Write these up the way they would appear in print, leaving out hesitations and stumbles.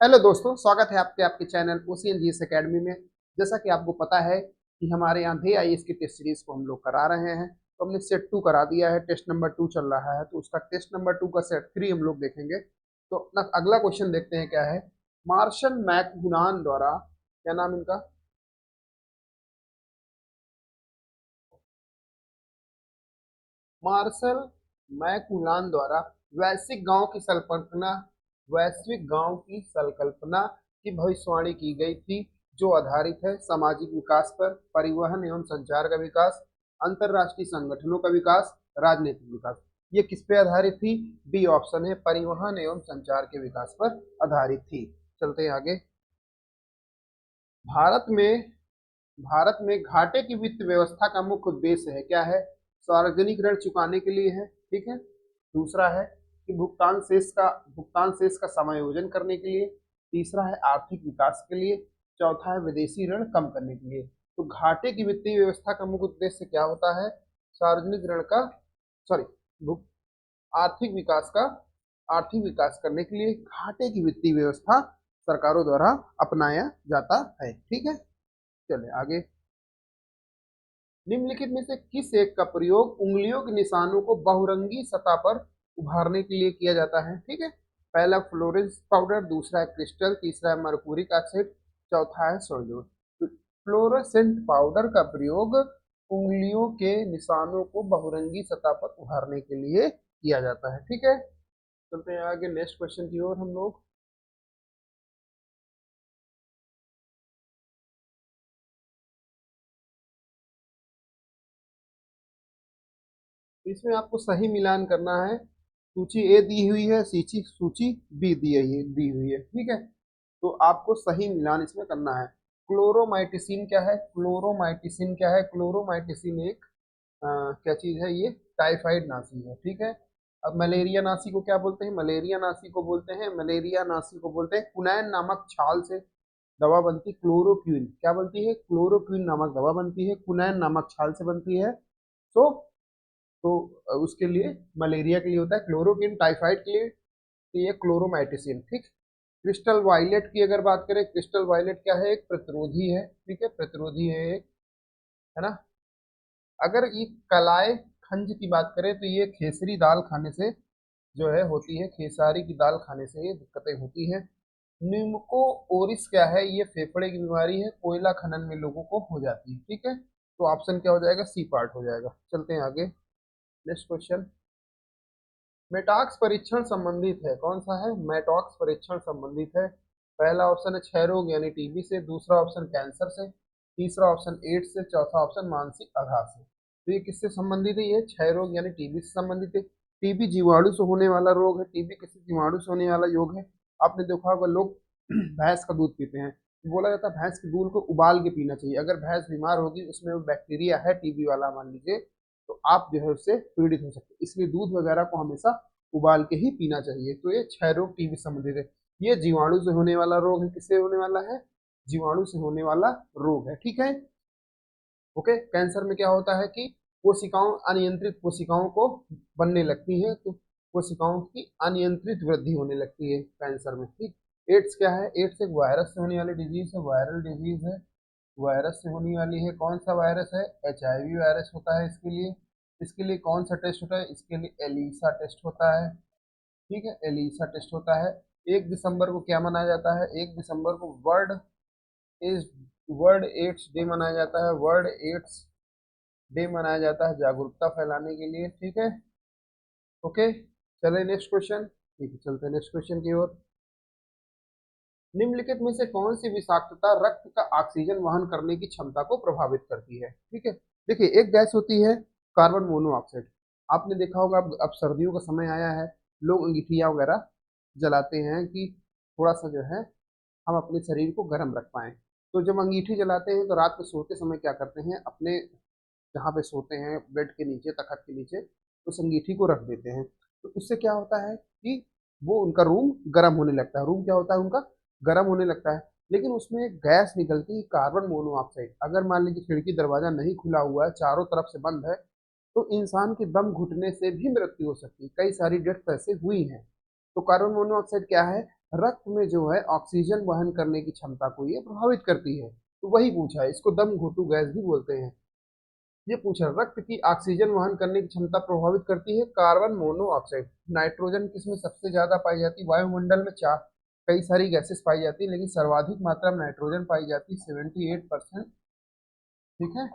Hello दोस्तों, स्वागत है आपके आपके चैनल ओशियन जीएस एकेडमी में। जैसा कि आपको पता है कि हमारे यहाँ ढे आईएएस की टेस्ट सीरीज को हम लोग करा रहे हैं। तो हमने सेट 2 करा दिया है, टेस्ट नंबर 2 चल रहा है, तो उसका टेस्ट नंबर 2 का सेट 3 हम लोग देखेंगे। तो अपना अगला क्वेश्चन देखते हैं क्या है। मार्शल मैकगुनान द्वारा, क्या नाम इनका, मार्शल मैकगुनान द्वारा वैश्विक गांव की संकल्पना की भविष्यवाणी की गई थी, जो आधारित है सामाजिक विकास पर, परिवहन एवं संचार का विकास, अंतरराष्ट्रीय संगठनों का विकास, राजनीतिक विकास। ये किस पे आधारित थी? बी ऑप्शन है, परिवहन एवं संचार के विकास पर आधारित थी। चलते हैं आगे। भारत में भारत में घाटे की वित्त व्यवस्था का मुख्य उद्देश्य है, क्या है? सार्वजनिक ऋण चुकाने के लिए है, ठीक है। दूसरा है कि भुगतान शेष का समायोजन करने के लिए। तीसरा है आर्थिक विकास के लिए। चौथा है विदेशी ऋण कम करने के लिए। तो घाटे की वित्तीय व्यवस्था का मुख्य उद्देश्य क्या होता है? सार्वजनिक ऋण का, सॉरी, आर्थिक विकास करने के लिए घाटे की वित्तीय व्यवस्था सरकारों द्वारा अपनाया जाता है, ठीक है। चले आगे। निम्नलिखित में से किस एक का प्रयोग उंगलियों के निशानों को बहुरंगी सतह पर उभारने के लिए किया जाता है? ठीक है। पहला फ्लोरेंस पाउडर, दूसरा है क्रिस्टल, तीसरा है मर्कुरिक एसिड, चौथा है सोडियम। तो फ्लोरोसेंट पाउडर का प्रयोग उंगलियों के निशानों को बहुरंगी सतह पर उभारने के लिए किया जाता है, ठीक है। चलते हैं आगे नेक्स्ट क्वेश्चन की ओर हम लोग। इसमें आपको सही मिलान करना है। सूची ए दी हुई है, सूची बी दी हुई है, ठीक है। तो आपको सही मिलान इसमें करना है। क्लोरोमाइटिसिन क्या है? क्लोरोमाइटिसिन एक क्या चीज है? ये टाइफाइड नाशी है, ठीक है। अब मलेरिया नाशी को क्या बोलते हैं? मलेरिया नाशी को बोलते हैं कुनैन नामक छाल से दवा बनती, क्लोरोक्विन क्या बनती है? क्लोरोक्विन नामक दवा बनती है, कुनैन नामक छाल से बनती है। तो तो उसके लिए, मलेरिया के लिए होता है क्लोरोक्विन, टाइफाइड के लिए तो ये क्लोरोमाइटिसिन, ठीक। क्रिस्टल वायलेट की अगर बात करें, क्रिस्टल वायलेट क्या है? एक प्रतिरोधी है, ठीक है, प्रतिरोधी है एक, है ना। अगर ये कलाए खंज की बात करें तो ये खेसरी दाल खाने से जो है होती है, खेसारी की दाल खाने से ये दिक्कतें होती है। न्यूमको ओरिस क्या है? ये फेफड़े की बीमारी है, कोयला खनन में लोगों को हो जाती है, ठीक है। तो ऑप्शन क्या हो जाएगा? सी पार्ट हो जाएगा। चलते हैं आगे नेक्स्ट क्वेश्चन। मेटॉक्स परीक्षण संबंधित है, कौन सा है? मेटॉक्स परीक्षण संबंधित है। पहला ऑप्शन है क्षय रोग यानी टीबी से, दूसरा ऑप्शन कैंसर से, तीसरा ऑप्शन एड्स से, चौथा ऑप्शन मानसिक आघात से। तो ये किससे संबंधित है? ये क्षय रोग यानी टीबी से संबंधित है। टीबी जीवाणु से होने वाला रोग है, टीबी किसी जीवाणु से होने वाला योग है। आपने देखा होगा लोग भैंस का दूध पीते हैं, बोला जाता है भैंस के दूध को उबाल के पीना चाहिए। अगर भैंस बीमार होगी, उसमें वो बैक्टीरिया है टीबी वाला मान लीजिए, तो आप जो है उससे पीड़ित हो सकते हैं। इसलिए दूध वगैरह को हमेशा उबाल के ही पीना चाहिए। तो ये क्षय रोग टीबी संबंधित है। ये जीवाणु से होने वाला रोग है। किससे होने वाला है? जीवाणु से होने वाला रोग है, ठीक है। ओके। कैंसर में क्या होता है कि अनियंत्रित कोशिकाओं को बनने लगती है, तो कोशिकाओं की अनियंत्रित वृद्धि होने लगती है कैंसर में, ठीक। एड्स क्या है? एड्स एक वायरस से होने वाली डिजीज है, वायरल डिजीज है, वायरस से होने वाली है। कौन सा वायरस है? HIV वायरस होता है इसके लिए। इसके लिए कौन सा टेस्ट होता है? इसके लिए एलिसा टेस्ट होता है, ठीक है, एलिसा टेस्ट होता है। 1 दिसंबर को क्या मनाया जाता है? 1 दिसंबर को इज वर्ल्ड एड्स डे मनाया जाता है। वर्ल्ड एड्स डे मनाया जाता है जागरूकता फैलाने के लिए, ठीक है। ओके। चले नेक्स्ट क्वेश्चन, ठीक है, चलते हैं नेक्स्ट क्वेश्चन की ओर। निम्नलिखित में से कौन सी विषाक्तता रक्त का ऑक्सीजन वहन करने की क्षमता को प्रभावित करती है? ठीक है। देखिए, एक गैस होती है कार्बन मोनोऑक्साइड। आपने देखा होगा, अब सर्दियों का समय आया है, लोग अंगीठिया वगैरह जलाते हैं कि थोड़ा सा जो है हम अपने शरीर को गर्म रख पाएं। तो जब अंगीठी जलाते हैं तो रात को सोते समय क्या करते हैं? अपने जहाँ पे सोते हैं बेड के नीचे, तखत के नीचे, उस अंगीठी को रख देते हैं। तो इससे क्या होता है कि वो उनका रूम गर्म होने लगता है। रूम क्या होता है उनका? गर्म होने लगता है। लेकिन उसमें एक गैस निकलती है कार्बन मोनोऑक्साइड। अगर मान लीजिए खिड़की दरवाजा नहीं खुला हुआ है, चारों तरफ से बंद है, तो इंसान की दम घुटने से भी मृत्यु हो सकती है। कई सारी डेथ ऐसे हुई हैं। तो कार्बन मोनोऑक्साइड क्या है? रक्त में जो है ऑक्सीजन वहन करने की क्षमता को ये प्रभावित करती है। तो वही पूछा है, इसको दम घोटू गैस भी बोलते हैं। ये पूछा रक्त की ऑक्सीजन वहन करने की क्षमता प्रभावित करती है कार्बन मोनोऑक्साइड। नाइट्रोजन किसमें सबसे ज्यादा पाई जाती है? वायुमंडल में चार कई सारी गैसेस पाई जाती है, लेकिन सर्वाधिक मात्रा में नाइट्रोजन पाई जाती है 78%। ठीक है।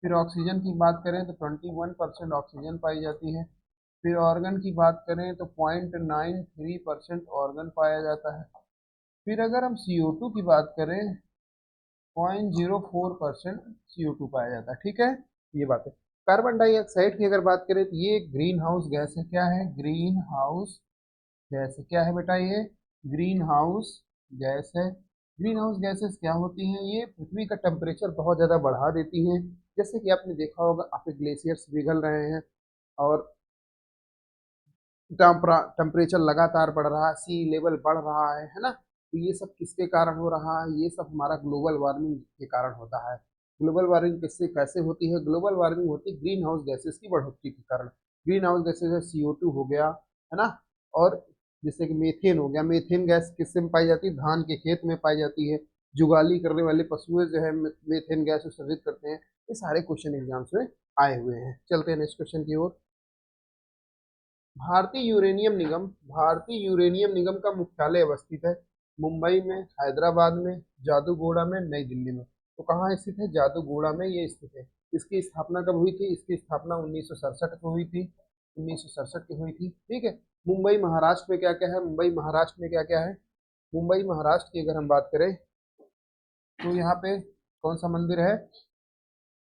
फिर ऑक्सीजन की बात करें तो 21% ऑक्सीजन पाई जाती है। फिर ऑर्गन की बात करें तो 0.93% ऑर्गन पाया जाता है। फिर अगर हम CO2 की बात करें 0.04% CO2 पाया जाता है। ठीक है, ये बात है। कार्बन डाइऑक्साइड की अगर बात करें तो ये ग्रीन हाउस गैस है। क्या है? ग्रीन हाउस गैस है। क्या है बेटा? ये ग्रीन हाउस गैस है। ग्रीन हाउस गैसेस क्या होती हैं? ये पृथ्वी का टेम्परेचर बहुत ज़्यादा बढ़ा देती हैं। जैसे कि आपने देखा होगा, आपके ग्लेशियर्स पिघल रहे हैं और टेम्परेचर लगातार बढ़ रहा है, सी लेवल बढ़ रहा है ना। तो ये सब किसके कारण हो रहा है? ये सब हमारा ग्लोबल वार्मिंग के कारण होता है। ग्लोबल वार्मिंग किससे कैसे होती है? ग्लोबल वार्मिंग होती है ग्रीन हाउस गैसेस की बढ़ोतरी के कारण। ग्रीन हाउस गैसेस है CO2 हो गया, है ना। और जैसे कि मीथेन हो गया। मीथेन गैस किससे में पाई जाती है? धान के खेत में पाई जाती है। जुगाली करने वाले पशुएं जो है मीथेन गैस उत्सर्जित करते हैं। ये सारे क्वेश्चन एग्जाम्स में आए हुए हैं। चलते हैं नेक्स्ट क्वेश्चन की ओर। भारतीय यूरेनियम निगम का मुख्यालय अवस्थित है मुंबई में, हैदराबाद में, जादूगोड़ा में, नई दिल्ली में। तो कहाँ स्थित है? जादूगोड़ा में ये स्थित है। इसकी स्थापना कब हुई थी? इसकी स्थापना 1967 को हुई थी। 1967 की हुई थी। ठीक है। मुंबई महाराष्ट्र में क्या क्या है? मुंबई महाराष्ट्र में क्या क्या है? मुंबई महाराष्ट्र की अगर हम बात करें तो यहाँ पे कौन सा मंदिर है?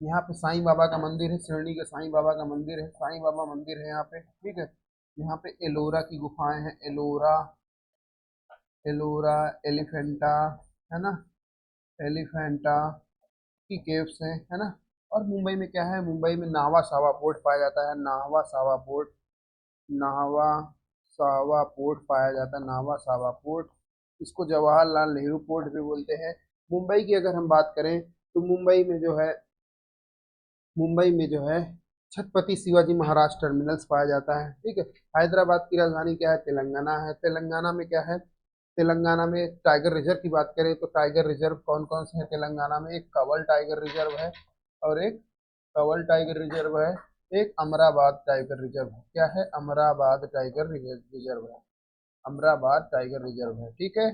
यहाँ पे साईं बाबा का मंदिर है। शिरडी के साईं बाबा का मंदिर है। साईं बाबा मंदिर है यहाँ पे। ठीक है। यहाँ पे एलोरा की गुफाएं हैं। एलोरा, एलोरा, एलिफेंटा, है ना, एलिफेंटा की केव्स हैं, है ना। और मुंबई में क्या है? मुंबई में नावा सावा पोर्ट पाया जाता है। नावा सावा पोर्ट, नावा सावा पोर्ट पाया जाता है। नावा सावा पोर्ट, इसको जवाहरलाल नेहरू पोर्ट भी बोलते हैं। मुंबई की अगर हम बात करें तो मुंबई में जो है छत्रपति शिवाजी महाराज टर्मिनल्स पाया जाता है। ठीक है। हैदराबाद की राजधानी क्या है? तेलंगाना है। तेलंगाना में क्या है? तेलंगाना में टाइगर रिजर्व की बात करें तो टाइगर रिजर्व कौन कौन से हैं तेलंगाना में? एक कंवल टाइगर रिजर्व है, और एक कंवल टाइगर रिजर्व है, एक अमराबाद टाइगर रिजर्व है। क्या है? अमराबाद टाइगर रिजर्व है। अमराबाद टाइगर रिजर्व है। ठीक है।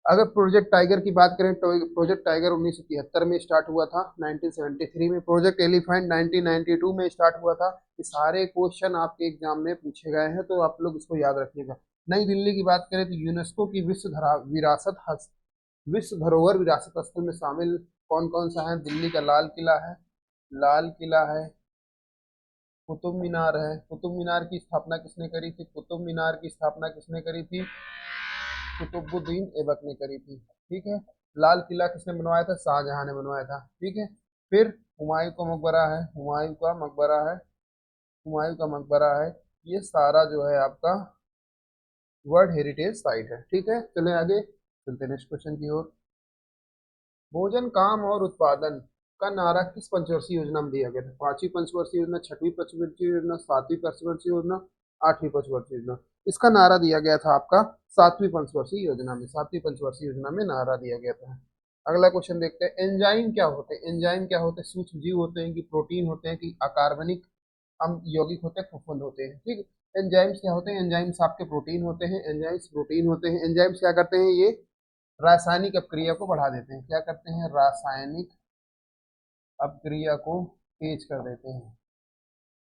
अगर प्रोजेक्ट टाइगर की बात करें तो प्रोजेक्ट टाइगर 1973 में स्टार्ट हुआ था। 1973 में प्रोजेक्ट एलिफेंट 1992 में स्टार्ट हुआ था। ये सारे क्वेश्चन आपके एग्जाम में पूछे गए हैं, तो आप लोग इसको याद रखिएगा। नई दिल्ली की बात करें तो यूनेस्को की विश्व धरोहर विरासत स्थल में शामिल कौन कौन सा है? दिल्ली का लाल किला है, लाल किला है, कुतुब मीनार है। कुतुब मीनार की स्थापना किसने करी थी? कुतुब मीनार की स्थापना किसने करी थी? कुतुबुद्दीन ऐबक ने करी थी। ठीक है। लाल किला किसने बनवाया था? शाहजहां ने बनवाया था। ठीक है। फिर हुमायूं का मकबरा है, हुमायूं का मकबरा है, हुमायूं का मकबरा है। ये सारा जो है आपका वर्ल्ड हेरिटेज साइट है। ठीक है। चले आगे, चलते नेक्स्ट क्वेश्चन की ओर। भोजन, काम और उत्पादन का नारा किस पंचवर्षीय योजना में दिया गया था? पांचवी पंचवर्षीय योजना, छठवीं पंचवर्षीय योजना, सातवीं पंचवर्षीय योजना, आठवीं पंचवर्षीय योजना? इसका नारा दिया गया था आपका सातवीं पंचवर्षीय योजना में। सातवीं पंचवर्षीय योजना में नारा दिया गया था। अगला क्वेश्चन देखते हैं। एंजाइम क्या होते हैं? एंजाइम क्या होते हैं? सूक्ष्म जीव होते हैं कि प्रोटीन होते हैं कि अकार्बनिक हम यौगिक होते हैं, फफूंद होते हैं? ठीक है। एंजाइम्स क्या होते हैं? एंजाइम्स आपके प्रोटीन होते हैं। एंजाइम्स प्रोटीन होते हैं। एंजाइम्स क्या करते हैं? ये रासायनिक अपक्रिया को बढ़ा देते हैं। क्या करते हैं? रासायनिक अपक्रिया को तेज कर देते हैं।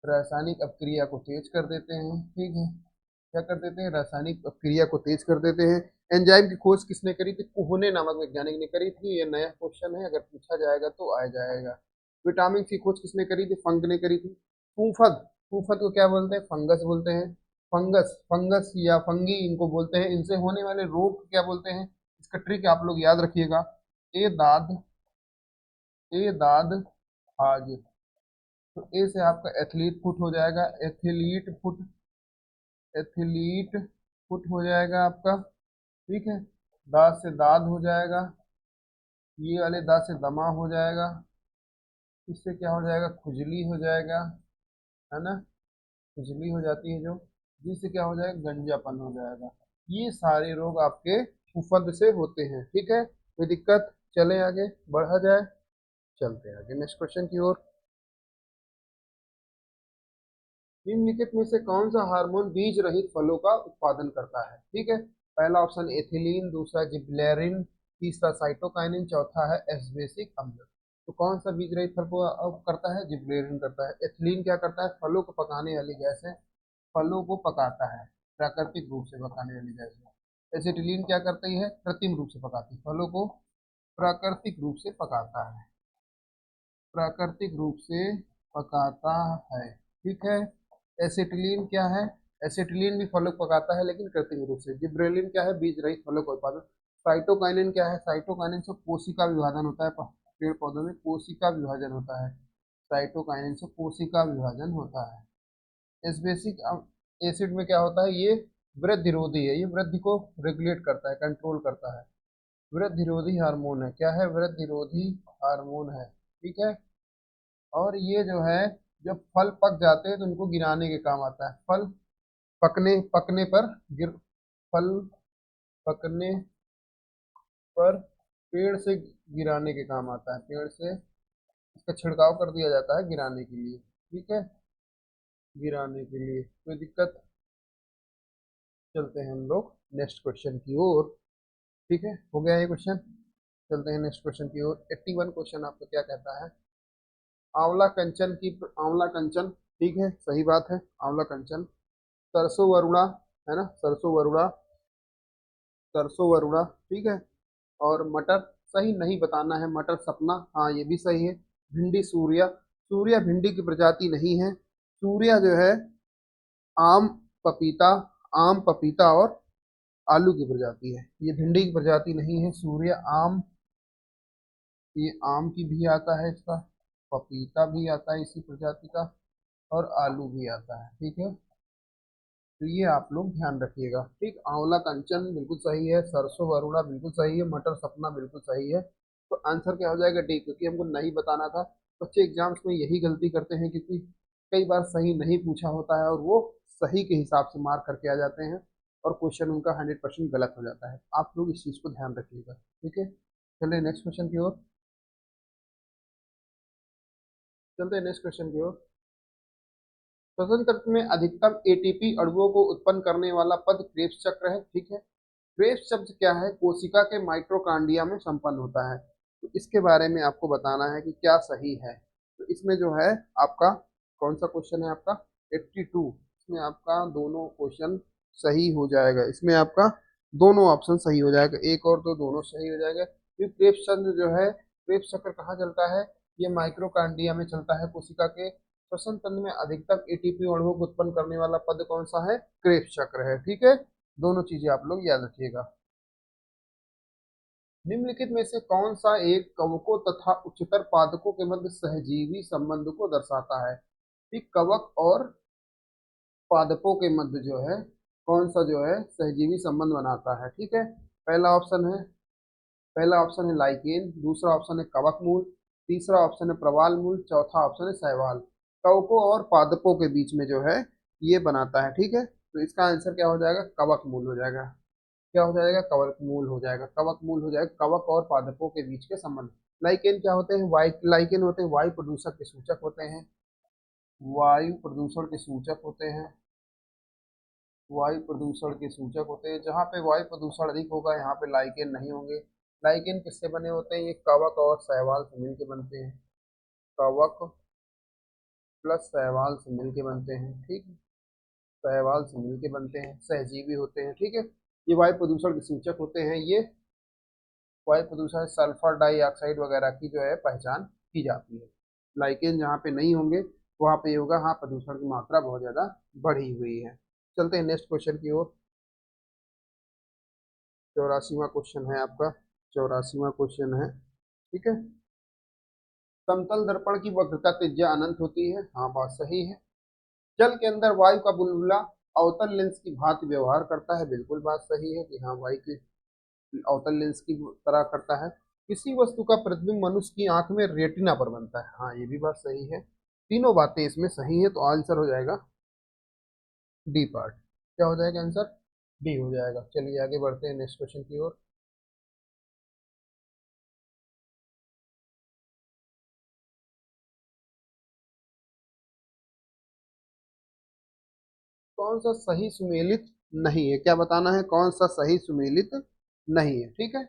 रासायनिक अपक्रिया को तेज कर देते हैं। ठीक है। क्या कर देते हैं? रासायनिक अपक्रिया को तेज कर देते हैं। एंजाइम की खोज किसने करी थी? कोहने नामक वैज्ञानिक ने करी थी। ये नया क्वेश्चन है, अगर पूछा जाएगा तो आ जाएगा। विटामिन की खोज किसने करी थी? फंग ने करी थी। फूफद, फूफद को क्या बोलते हैं? फंगस बोलते हैं। फंगस, फंगस या फंगी इनको बोलते हैं। इनसे होने वाले रोग को क्या बोलते हैं? इसका ट्रिक आप लोग याद रखिएगा। ए दाद, ए दाद आज। तो ए से आपका एथलीट फुट हो जाएगा। एथलीट फुट, एथलीट फुट हो जाएगा आपका। ठीक है। दांत से दाद हो जाएगा। ये वाले दांत से दमा हो जाएगा। इससे क्या हो जाएगा? खुजली हो जाएगा, है ना। खुजली हो जाती है जो, जिससे क्या हो जाएगा? गंजापन हो जाएगा। ये सारे रोग आपके फुफ्फद से होते हैं। ठीक है, कोई दिक्कत? चले आगे बढ़ा जाए, चलते हैं आगे नेक्स्ट क्वेश्चन की ओर। निम्नलिखित में से कौन सा हार्मोन बीज रहित फलों का उत्पादन करता है? ठीक है, पहला ऑप्शन एथिलीन, दूसरा जिबरेलिन, तीसरा साइटोकाइनिन, चौथा है एस्बेसिक अम्ल। तो कौन सा बीज रहित फल को करता है? जिबरेलिन करता है। एथिलीन क्या करता है? फलों को पकाने वाली गैस है, फलों को पकाता है, प्राकृतिक रूप से पकाने वाली गैस है। एसिटिलीन क्या करती है? कृत्रिम रूप से पकाती है, फलों को प्राकृतिक रूप से पकाता है, प्राकृतिक रूप से पकाता है। ठीक है, एसिटिलीन क्या है? एसिटिलीन भी फलों को पकाता है लेकिन कृत्रिम रूप से। जिब्रेलिन क्या है? बीज रहित फलों का उत्पादन। साइटोकाइनिन क्या है? साइटोकाइनिन से कोशिका विभाजन होता है, पेड़ पौधों में कोशिका विभाजन होता है, साइटोकाइनिन से कोशिका विभाजन होता है। एस्बेसिक एसिड में क्या होता है? ये वृद्धिरोधी है, ये वृद्धि को रेगुलेट करता है, कंट्रोल करता है, वृद्धिरोधी हार्मोन है। क्या है? वृद्धिरोधी हार्मोन है। ठीक है, और ये जो है जब फल पक जाते हैं तो उनको गिराने के काम आता है। फल पकने पकने पर गिर फल पकने पर पेड़ से गिराने के काम आता है, पेड़ से इसका छिड़काव कर दिया जाता है गिराने के लिए। ठीक है, गिराने के लिए। कोई दिक्कत? चलते हैं हम लोग नेक्स्ट क्वेश्चन की ओर। ठीक है, हो गया ये क्वेश्चन, चलते हैं नेक्स्ट क्वेश्चन की ओर। 81 क्वेश्चन आपको क्या कहता है? आंवला कंचन की, आंवला कंचन, ठीक है सही बात है, आंवला कंचन। सरसों वरुणा, है ना, सरसों वरुणा, सरसों वरुणा, ठीक है। और मटर सही नहीं बताना है, मटर सपना, हाँ ये भी सही है। भिंडी सूर्या, सूर्या भिंडी की प्रजाति नहीं है। सूर्या जो है आम, पपीता, आम पपीता और आलू की प्रजाति है, ये भिंडी की प्रजाति नहीं है। सूर्या आम, ये आम की भी आता है इसका, पपीता भी आता है इसी प्रजाति का, और आलू भी आता है। ठीक है, तो ये आप लोग ध्यान रखिएगा। ठीक, आंवला कंचन बिल्कुल सही है, सरसों वरुणा बिल्कुल सही है, मटर सपना बिल्कुल सही है। तो आंसर क्या हो जाएगा? डी, क्योंकि हमको नहीं बताना था। बच्चे एग्जाम्स में यही गलती करते हैं, क्योंकि कई बार सही नहीं पूछा होता है और वो सही के हिसाब से मार्क करके आ जाते हैं और क्वेश्चन उनका 100% गलत हो जाता है। आप लोग इस चीज़ को ध्यान रखिएगा। ठीक है, चलिए नेक्स्ट क्वेश्चन की ओर, चलते हैं नेक्स्ट क्वेश्चन की ओर। श्वसन तंत्र में अधिकतम एटीपी अणुओं को उत्पन्न करने वाला पद क्रेब्स चक्र है। ठीक है, क्रेब्स शब्द क्या है? कोशिका के माइटोकॉन्ड्रिया में संपन्न होता है। तो इसके बारे में आपको बताना है कि क्या सही है। तो इसमें जो है आपका कौन सा क्वेश्चन है? आपका 82, इसमें आपका दोनों क्वेश्चन सही हो जाएगा, इसमें आपका दोनों ऑप्शन सही हो जाएगा, एक और दो दोनों सही हो जाएगा। क्योंकि क्रेब्स शब्द जो है, क्रेब्स चक्र कहाँ चलता है? ये माइक्रोकांडिया में चलता है कोशिका के। श्वसन तंत्र में अधिकतम एटीपी अणुओं को उत्पन्न करने वाला पद कौन सा है? क्रेब्स चक्र है। ठीक है, दोनों चीजें आप लोग याद रखिएगा। निम्नलिखित में से कौन सा एक कवकों तथा उच्चतर पादपों के मध्य सहजीवी संबंध को दर्शाता है? ठीक, कवक और पादपों के मध्य जो है कौन सा जो है सहजीवी संबंध बनाता है? ठीक है, पहला ऑप्शन है, पहला ऑप्शन है लाइकेन, दूसरा ऑप्शन है कवक मूल, तीसरा ऑप्शन है प्रवाल मूल, चौथा ऑप्शन है शैवाल। कवकों और पादपों के बीच में जो है ये बनाता है। ठीक है, तो इसका आंसर क्या हो जाएगा? कवक मूल हो जाएगा। क्या हो जाएगा? कवक मूल हो जाएगा, कवक मूल हो जाएगा, कवक और पादपों के बीच के संबंध। लाइकेन क्या होते हैं? लाइकेन होते हैं वायु प्रदूषक के सूचक होते हैं, वायु प्रदूषण के सूचक होते हैं, वायु प्रदूषण के सूचक होते हैं। जहाँ पे वायु प्रदूषण अधिक होगा यहाँ पे लाइकेन नहीं होंगे। लाइकेन किससे बने होते हैं? ये कवक और शैवाल से मिलके बनते हैं, कवक प्लस शैवाल से मिलके बनते हैं। ठीक है, शैवाल से मिलके बनते हैं, सहजीवी होते हैं। ठीक है, ये वायु प्रदूषण के सूचक होते हैं। ये वायु प्रदूषण सल्फर डाइऑक्साइड वगैरह की जो है पहचान की जाती है। लाइकेन जहाँ पे नहीं होंगे वहाँ पे ये होगा, हाँ प्रदूषण की मात्रा बहुत ज़्यादा बढ़ी हुई है। चलते हैं नेक्स्ट क्वेश्चन की ओर। 84वां क्वेश्चन है आपका, 84वां क्वेश्चन है। ठीक है, समतल दर्पण की वक्रता त्रिज्या अनंत होती है, हाँ बात सही है। जल के अंदर वायु का बुलबुला अवतल लेंस की भांति व्यवहार करता है, बिल्कुल बात सही है कि हाँ वायु की अवतल लेंस की तरह करता है। किसी वस्तु का प्रतिबिंब मनुष्य की आंख में रेटिना पर बनता है, हाँ ये भी बात सही है। तीनों बातें इसमें सही है, तो आंसर हो जाएगा डी पार्ट। क्या हो जाएगा आंसर? डी हो जाएगा। चलिए आगे बढ़ते हैं नेक्स्ट क्वेश्चन की ओर। कौन सा सही सुमेलित नहीं है, क्या बताना है, कौन सा सही सुमेलित नहीं है, ठीक है।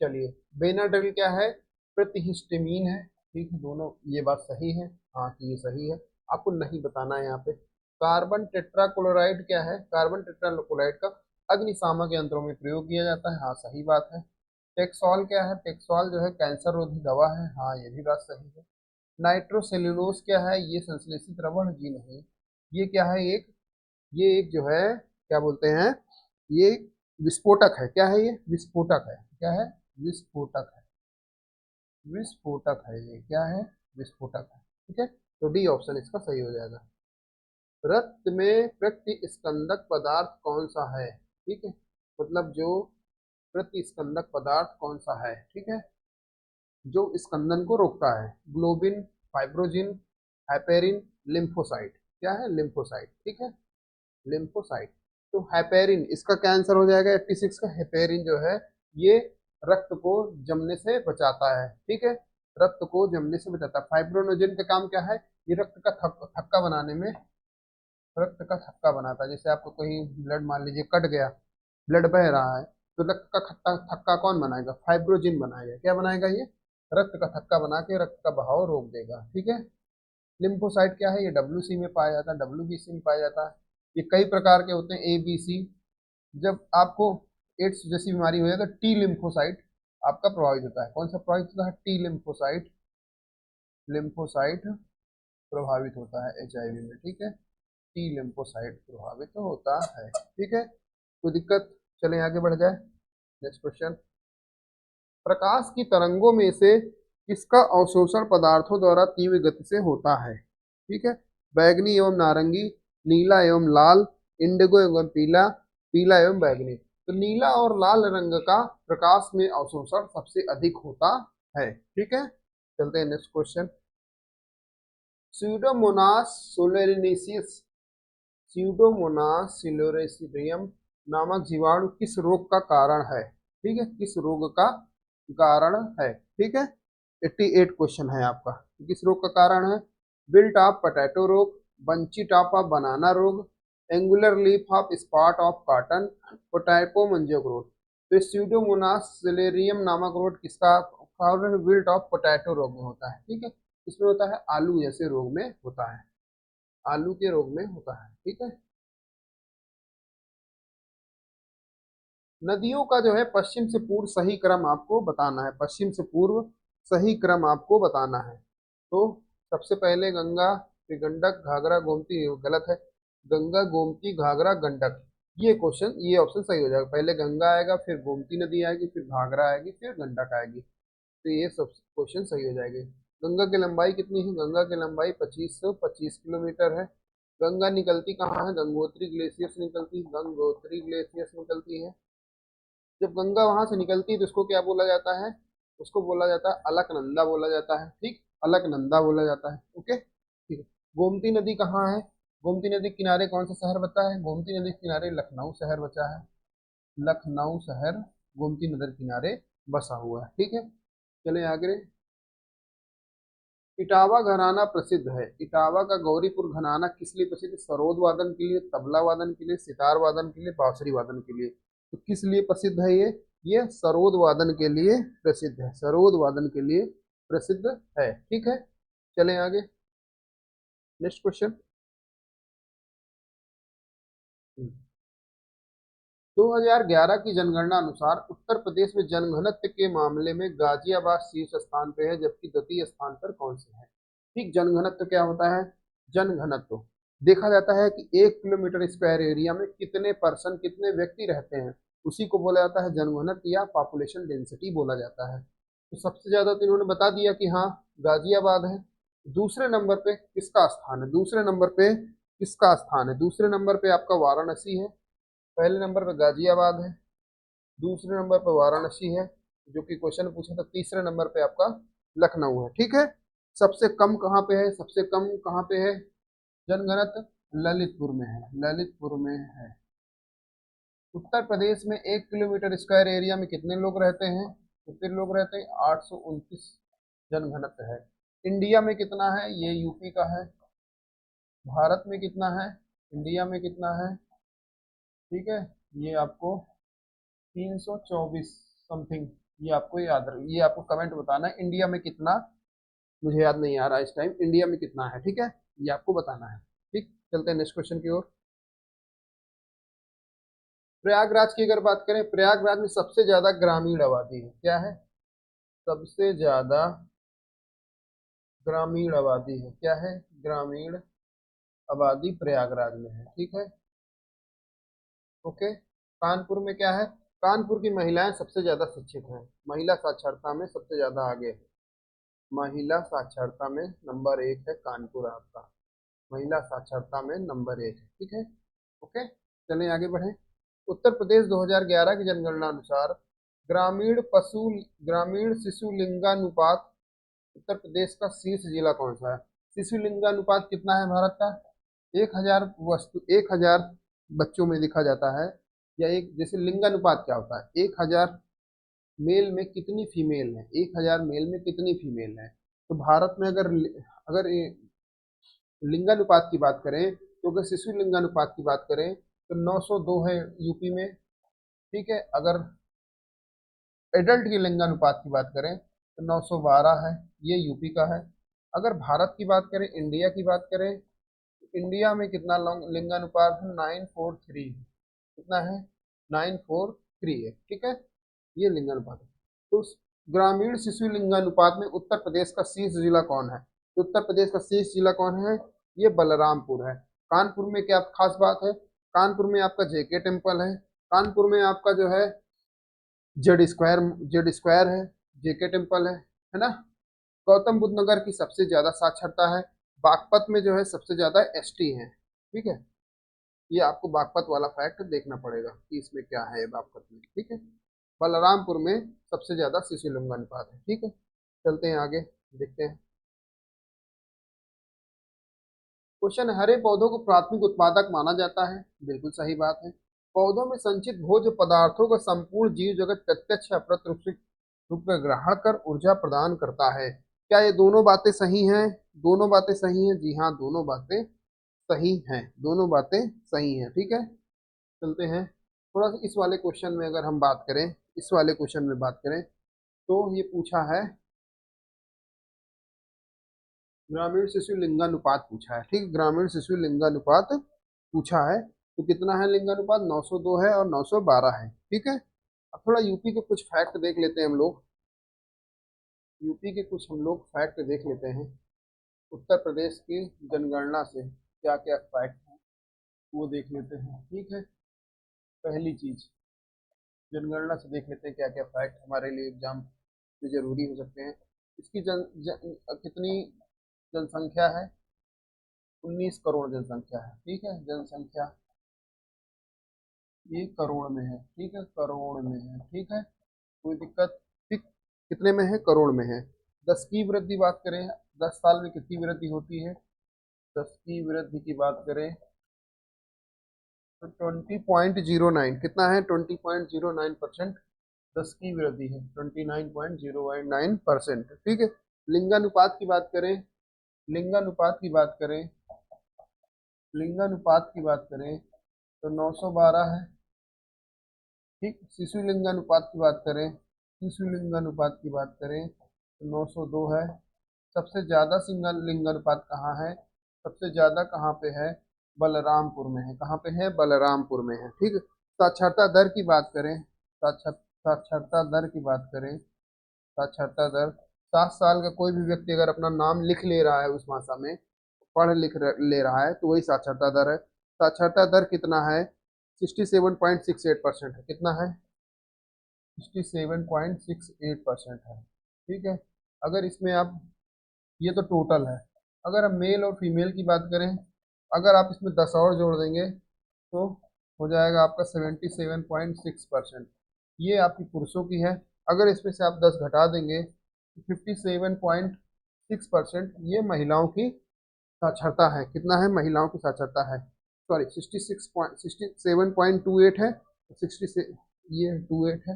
चलिए, बेनाड्रिल क्या है, प्रतिहिस्टामीन है, ठीक है, दोनों ये बात सही है, हाँ कि ये सही है, आपको नहीं बताना है यहाँ पे। कार्बन टेट्राक्लोराइड क्या है, कार्बन टेट्राक्लोराइड का अग्निशामक यंत्रों में प्रयोग किया जाता है, हाँ सही बात है। टेक्सॉल क्या है, टेक्सॉल जो है कैंसर रोधी दवा है, हाँ ये भी बात सही है। नाइट्रोसेल्यूलोज क्या है, ये संश्लेषित रबड़, जी नहीं। ये क्या है, ये एक जो है क्या बोलते हैं, ये विस्फोटक है, क्या है ये, विस्फोटक है, क्या है, विस्फोटक है, विस्फोटक है, ये क्या है, विस्फोटक है, ठीक है। तो डी ऑप्शन इसका सही हो जाएगा। रक्त में प्रतिस्कंदक पदार्थ कौन सा है, ठीक है, मतलब जो प्रतिस्कंदक पदार्थ कौन सा है, ठीक है, जो स्कंदन को रोकता है, ग्लोबिन, फाइब्रोजिन, हैपेरिन, लिम्फोसाइट, क्या है, लिम्फोसाइट, ठीक है, लिम्फोसाइट। तो हैपेरिन इसका क्या आंसर हो जाएगा, 86 का। हैपेरिन जो है ये रक्त को जमने से बचाता है, ठीक है, रक्त को जमने से बचाता है। फाइब्रोनोजेन का काम क्या है, ये रक्त का थक्का बनाने में, रक्त का थक्का बनाता है। जैसे आपको कहीं ब्लड मान लीजिए कट गया, ब्लड बह रहा है, तो रक्त का थक्का थक्का कौन बनाएगा, फाइब्रोजिन बनाएगा, क्या बनाएगा ये, रक्त का थक्का बना के रक्त का बहाव रोक देगा, ठीक है। लिम्फोसाइट क्या है, ये डब्ल्यूसी में पाया जाता है, डब्ल्यूबीसी में पाया जाता है। ये कई प्रकार के होते हैं, ए बी सी। जब आपको एड्स जैसी बीमारी हो जाए तो टी लिम्फोसाइट आपका प्रभावित होता है, कौन सा प्रभावित होता है, टी लिम्फोसाइट, लिम्फोसाइट प्रभावित होता है एचआईवी में, ठीक है, टी लिम्फोसाइट प्रभावित होता है, ठीक है, कोई दिक्कत। चलें आगे बढ़ जाए, नेक्स्ट क्वेश्चन। प्रकाश की तरंगों में से किसका अवशोषण पदार्थों द्वारा तीव्र गति से होता है, ठीक है, बैगनी एवं नारंगी, नीला एवं लाल, इंडिगो एवं पीला, पीला एवं बैगनी। तो नीला और लाल रंग का प्रकाश में अवशोषण सबसे अधिक होता है, ठीक है। चलते हैं नेक्स्ट क्वेश्चन। स्यूडोमोनास सोलेरिनेसिस, स्यूडोमोनास सिलोरेसिडियम नामक जीवाणु किस रोग का कारण है, ठीक है, किस रोग का कारण है, ठीक है। 88 क्वेश्चन है आपका, किस रोग का कारण है, बिल टॉप पोटैटो रोग, बंची टॉप ऑफ बनाना रोग, angular leaf of spot of cotton, potato मंजोक रोग। तो स्यूडोमोनास सिलेरियम नामक रोग किसका कारण, विल्ट ऑफ पोटैटो रोग में होता है, ठीक है, इसमें होता है आलू जैसे रोग में होता है, आलू के रोग में होता है, ठीक है। नदियों का जो है पश्चिम से पूर्व सही क्रम आपको बताना है, पश्चिम से पूर्व सही क्रम आपको बताना है। तो सबसे पहले गंगा, फिर गंडक, घाघरा, गोमती, गलत है, गंगा, गोमती, घाघरा, गंडक। ये क्वेश्चन, ये ऑप्शन सही हो जाएगा, पहले गंगा आएगा, फिर गोमती नदी आएगी, फिर घाघरा आएगी, फिर गंडक आएगी, तो ये सब क्वेश्चन सही हो जाएंगे। गंगा की लंबाई कितनी है, गंगा की लंबाई 2525 किलोमीटर है। गंगा निकलती कहाँ है, गंगोत्री ग्लेशियर से निकलती है, गंगोत्री ग्लेशियर से निकलती है। जब गंगा वहां से निकलती है तो उसको क्या बोला जाता है, उसको बोला जाता है अलकनंदा बोला जाता है, ठीक, अलकनंदा बोला जाता है, ओके, ठीक है। गोमती नदी कहाँ है, गोमती नदी के किनारे कौन सा शहर बचा है, गोमती नदी के किनारे लखनऊ शहर बचा है, लखनऊ शहर गोमती नदी के किनारे बसा हुआ है, ठीक है। चले आगे। इटावा घराना प्रसिद्ध है, इटावा का गौरीपुर घराना किस लिए प्रसिद्ध है, सरोद वादन के लिए, तबला वादन के लिए, सितार वादन के लिए, बांसुरी वादन के लिए। तो किस लिए प्रसिद्ध है ये सरोद वादन के लिए प्रसिद्ध है, सरोद वादन के लिए प्रसिद्ध है, ठीक है। चलें आगे, नेक्स्ट क्वेश्चन। 2011 की जनगणना अनुसार उत्तर प्रदेश में जनघनत्व के मामले में गाजियाबाद शीर्ष स्थान पे है, जबकि द्वितीय स्थान पर कौन से है, ठीक। जनघनत्व क्या होता है, जनघनत्व देखा जाता है कि 1 किलोमीटर स्क्वायर एरिया में कितने पर्सन, कितने व्यक्ति रहते हैं, उसी को बोला जाता है जनघनत्व या पॉपुलेशन डेंसिटी बोला जाता है। तो सबसे ज्यादा तो इन्होंने बता दिया कि हाँ गाजियाबाद है। दूसरे नंबर पे किसका स्थान है, दूसरे नंबर पे किसका स्थान है, दूसरे नंबर पे आपका वाराणसी है, पहले नंबर पे गाजियाबाद है, दूसरे नंबर पे वाराणसी है जो कि क्वेश्चन पूछा था, तीसरे नंबर पे आपका लखनऊ है, ठीक है। सबसे कम कहाँ पे है, सबसे कम कहाँ पे है जनगणत, ललितपुर में है, ललितपुर में है, उत्तर प्रदेश में 1 किलोमीटर स्क्वायर एरिया में कितने लोग रहते हैं? कितने लोग रहते हैं? 829 जनघनत्व है। इंडिया में कितना है? ये यूपी का है। भारत में कितना है? इंडिया में कितना है? ठीक है, ये आपको 324 समथिंग, ये आपको कमेंट बताना है इंडिया में कितना। मुझे याद नहीं आ रहा इस टाइम इंडिया में कितना है, ठीक है, ये आपको बताना है। ठीक, चलते हैं नेक्स्ट क्वेश्चन की ओर। प्रयागराज की अगर बात करें, प्रयागराज में सबसे ज्यादा ग्रामीण आबादी है। क्या है? सबसे ज्यादा ग्रामीण आबादी है। क्या है? ग्रामीण आबादी प्रयागराज में है। ठीक है, ओके। कानपुर में क्या है? कानपुर की महिलाएं सबसे ज्यादा शिक्षित हैं, महिला साक्षरता में सबसे ज्यादा आगे है। महिला साक्षरता में नंबर 1 है कानपुर आपका, महिला साक्षरता में नंबर 1 है। ठीक है, ओके, चलें आगे बढ़े। उत्तर प्रदेश 2011 की जनगणना अनुसार ग्रामीण शिशु लिंगानुपात उत्तर प्रदेश का शीर्ष जिला कौन सा है? शिशु लिंगानुपात कितना है भारत का? 1000 बच्चों में लिखा जाता है, या एक जैसे लिंगानुपात क्या होता है? 1000 मेल में कितनी फीमेल है? 1000 मेल में कितनी फीमेल है? तो भारत में अगर लिंगानुपात की बात करें, तो अगर शिशु लिंगानुपात की बात करें तो 902 है यूपी में। ठीक है, अगर एडल्ट की लिंगानुपात की बात करें तो 912 है, ये यूपी का है। अगर भारत की बात करें, इंडिया की बात करें, तो इंडिया में कितना लिंगानुपात है? 943। कितना है? 943 है। ठीक है, ये लिंगानुपात है। तो ग्रामीण शिशु लिंगानुपात में उत्तर प्रदेश का शीर्ष जिला कौन है? तो उत्तर प्रदेश का शीर्ष जिला कौन है? ये बलरामपुर है। कानपुर में क्या खास बात है? कानपुर में आपका जेके टेम्पल है। कानपुर में आपका जो है जेड स्क्वायर है, जेके टेम्पल है ना। गौतम बुद्ध नगर की सबसे ज्यादा साक्षरता है। बागपत में जो है सबसे ज्यादा एसटी है। ठीक है, ये आपको बागपत वाला फैक्ट देखना पड़ेगा कि इसमें क्या है बागपत में। ठीक है, बलरामपुर में सबसे ज्यादा शिशु लिंगानुपात है। ठीक है, चलते हैं आगे, देखते हैं क्वेश्चन। हरे पौधों को प्राथमिक उत्पादक माना जाता है। बिल्कुल सही बात है। पौधों में संचित भोज्य पदार्थों का संपूर्ण जीव जगत प्रत्यक्ष या अप्रत्यक्ष रूप में ग्रहण कर ऊर्जा प्रदान करता है। क्या ये दोनों बातें सही हैं? दोनों बातें सही हैं, जी हाँ, दोनों बातें सही हैं, दोनों बातें सही हैं। ठीक है, चलते हैं थोड़ा सा इस वाले क्वेश्चन में अगर हम बात करें, इस वाले क्वेश्चन में बात करें तो ये पूछा है ग्रामीण शिशु लिंगानुपात पूछा है। ठीक, ग्रामीण शिशु लिंगानुपात पूछा है, तो कितना है लिंगानुपात? 902 है और 912 है। ठीक है, अब थोड़ा यूपी के कुछ फैक्ट देख लेते हैं हम लोग। यूपी के कुछ हम लोग फैक्ट देख लेते हैं। उत्तर प्रदेश की जनगणना से क्या क्या फैक्ट है वो देख लेते हैं। ठीक है, पहली चीज जनगणना से देख लेते हैं क्या क्या फैक्ट हमारे लिए एग्जाम में जरूरी हो सकते हैं। इसकी कितनी जनसंख्या है? 19 करोड़ जनसंख्या है। ठीक है, जनसंख्या ये करोड़ में है। ठीक है, करोड़ में है। ठीक है, कोई दिक्कत? ठीक, कितने में है? करोड़ में है। 10 की वृद्धि बात करें, 10 साल में कितनी वृद्धि होती है? 10 की वृद्धि की बात करें तो 20.09, कितना है? 20.09%। 10 की वृद्धि है 29.09%। ठीक है, लिंगानुपात की बात करें, लिंगानुपात की बात करें, लिंगानुपात की बात करें तो 912 है। ठीक, शिशु लिंगानुपात की बात करें, शिशु लिंगानुपात की बात करें तो 902 है। सबसे ज्यादा सिंगल लिंगानुपात कहाँ है? सबसे ज्यादा कहाँ पे है? बलरामपुर में है। कहाँ पे है? बलरामपुर में है। ठीक, साक्षरता दर की बात करें, साक्षरता दर की बात करें, साक्षरता दर 7 साल का कोई भी व्यक्ति अगर अपना नाम लिख ले रहा है उस भाषा में, पढ़ लिख ले रहा है, तो वही साक्षरता दर है। साक्षरता दर कितना है? 67.68% है। कितना है? 67.68% है। ठीक है, अगर इसमें आप, ये तो टोटल है, अगर हम मेल और फीमेल की बात करें, अगर आप इसमें 10 और जोड़ देंगे तो हो जाएगा आपका 77.6%। ये आपकी पुरुषों की है। अगर इसमें से आप 10 घटा देंगे तो 57.6% ये महिलाओं की साक्षरता है। कितना है? महिलाओं की साक्षरता है, सॉरी 67.28 है। 60 से ये 28 है,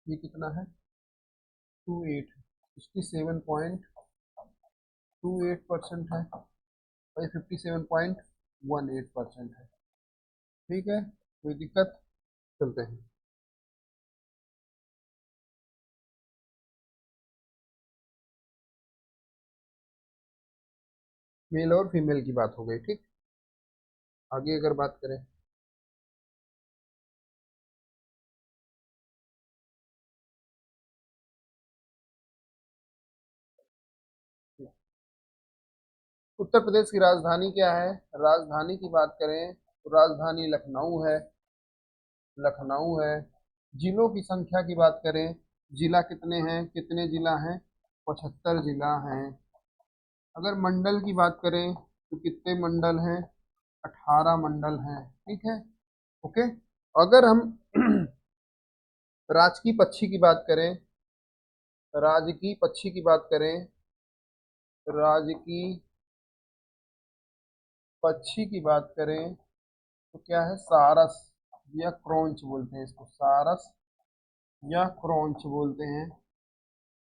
ये कितना है 28, 67.28% है, और ये 57.18% है। ठीक है, कोई दिक्कत? चलते हैं। मेल और फीमेल की बात हो गई, ठीक। आगे अगर बात करें, उत्तर प्रदेश की राजधानी क्या है? राजधानी की बात करें तो राजधानी लखनऊ है, लखनऊ है। जिलों की संख्या की बात करें, जिला कितने हैं? कितने जिला हैं? 75 जिला हैं। अगर मंडल की बात करें तो कितने मंडल हैं? 18 मंडल हैं। ठीक है, ओके। अगर हम राजकीय पक्षी की बात करें, राजकीय पक्षी की बात करें, राजकीय पक्षी की बात करें तो क्या है? सारस या क्रोंच बोलते हैं इसको, सारस या क्रोंच बोलते हैं,